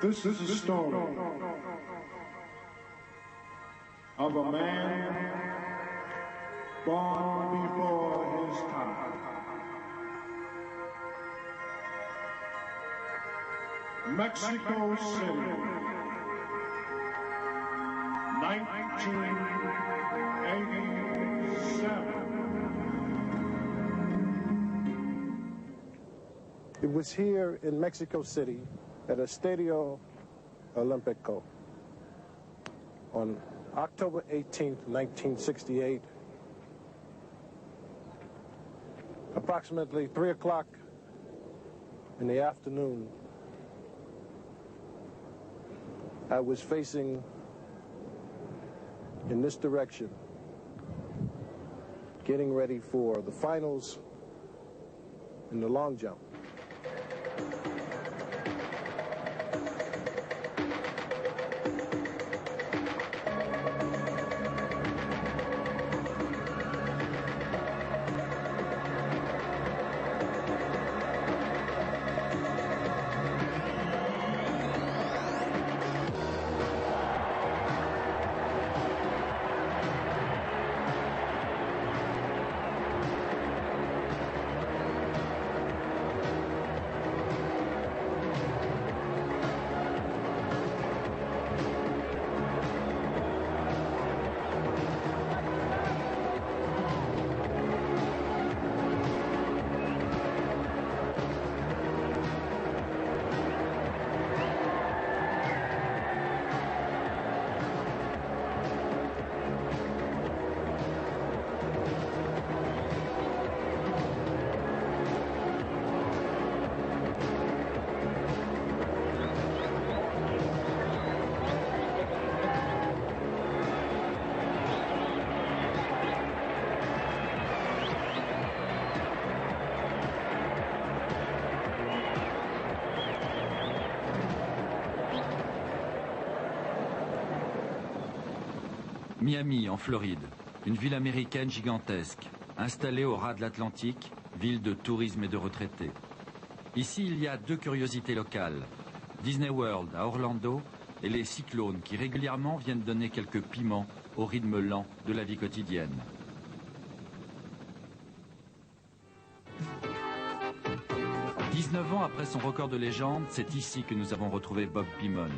This is the story of a man born before his time. Mexico City, 1987. It was here in Mexico City at Estadio Olímpico on October 18th, 1968, approximately 3 o'clock in the afternoon. I was facing in this direction, getting ready for the finals in the long jump. Miami, en Floride, une ville américaine gigantesque, installée au ras de l'Atlantique, ville de tourisme et de retraités. Ici, il y a deux curiosités locales, Disney World à Orlando et les cyclones qui régulièrement viennent donner quelques piments au rythme lent de la vie quotidienne. « 19 ans après son record de légende, c'est ici que nous avons retrouvé Bob Beamon.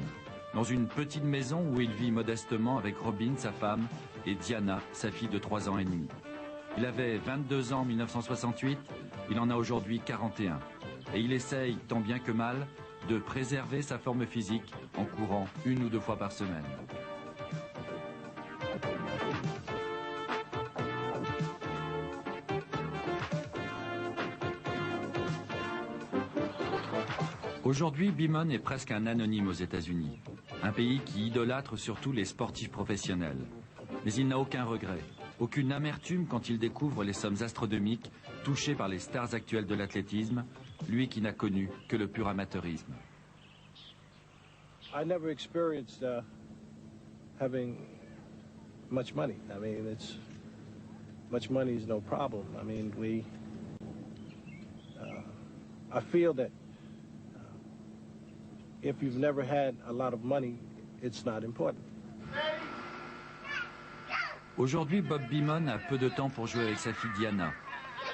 Dans une petite maison où il vit modestement avec Robin, sa femme, et Diana, sa fille de 3 ans et demi. Il avait 22 ans en 1968, il en a aujourd'hui 41. Et il essaye, tant bien que mal, de préserver sa forme physique en courant 1 ou 2 fois par semaine. Aujourd'hui, Beamon est presque un anonyme aux États-Unis. Un pays qui idolâtre surtout les sportifs professionnels. Mais il n'a aucun regret, aucune amertume quand il découvre les sommes astronomiques touchées par les stars actuelles de l'athlétisme, lui qui n'a connu que le pur amateurisme. I never experienced having much money. I mean, much money is no problem. I mean, I feel that if you've never had a lot of money, it's not important. Aujourd'hui, Bob Beamon a peu de temps pour jouer avec sa fille Diana.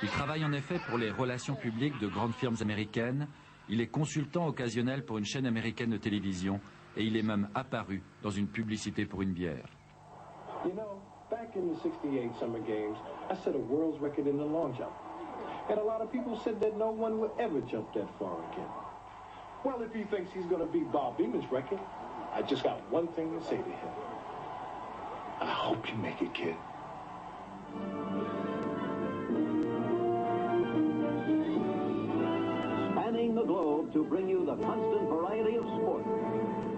Il travaille en effet pour les relations publiques de grandes firmes américaines. Il est consultant occasionnel pour une chaîne américaine de télévision et il est même apparu dans une publicité pour une bière. You know, back in the 68 Summer Games, I set a world's record in the long jump. And a lot of people said that no one would ever jump that far again. Well, if he thinks he's going to beat Bob Beamon's record, I just got one thing to say to him. I hope you make it, kid. Spanning the globe to bring you the constant variety of sport.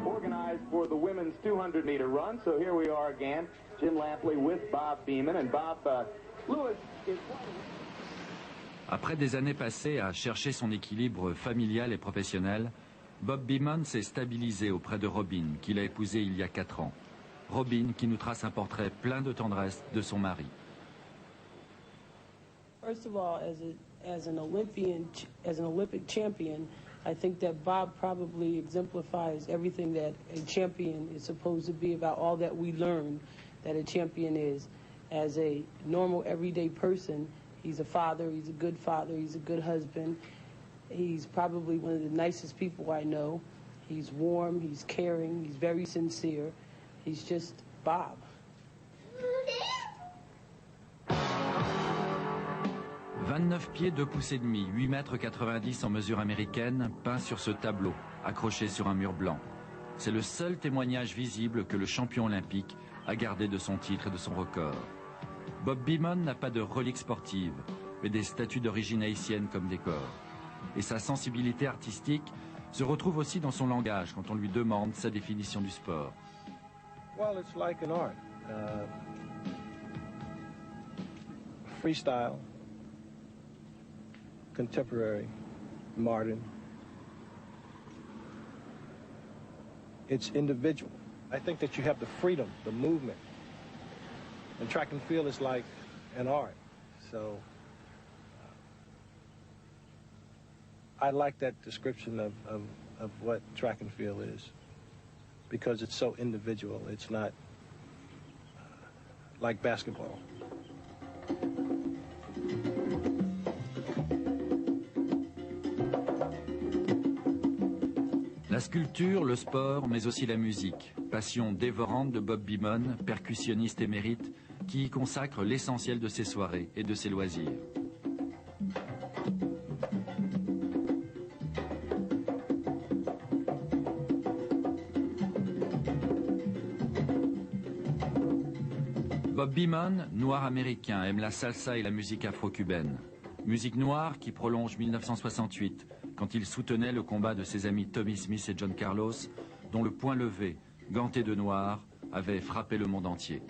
Organized for the women's 200-meter run, so here we are again. Jim Lampley with Bob Beamon, and Bob Lewis is... Après des années passées à chercher son équilibre familial et professionnel, Bob Beamon s'est stabilisé auprès de Robin, qu'il a épousée il y a 4 ans. Robin qui nous trace un portrait plein de tendresse de son mari. First of all, as an Olympic champion, I think that Bob probably exemplifies everything that a champion is supposed to be, about all that we learn that a champion is. As a normal, everyday person, he's a father, he's a good husband. He's probably one of the nicest people I know. He's warm, he's caring, he's very sincere. He's just Bob. 29 pieds 2 pouces et demi, 8 mètres 90 en mesure américaine, peint sur ce tableau, accroché sur un mur blanc. C'est le seul témoignage visible que le champion olympique a gardé de son titre et de son record. Bob Beamon n'a pas de reliques sportives, mais des statues d'origine haïtienne comme décor. Et sa sensibilité artistique se retrouve aussi dans son langage quand on lui demande sa définition du sport. Well, it's like an art. Freestyle, contemporary, modern. It's individual. I think that you have the freedom, the movement. And track and field is like an art. So I like that description of what track and field is, because it's so individual. It's not like basketball. La sculpture, le sport, mais aussi la musique. Passion dévorante de Bob Beamon, percussionniste émérite, qui y consacre l'essentiel de ses soirées et de ses loisirs. Bob Beamon, noir américain, aime la salsa et la musique afro-cubaine. Musique noire qui prolonge 1968, quand il soutenait le combat de ses amis Tommy Smith et John Carlos, dont le poing levé, ganté de noir, avait frappé le monde entier.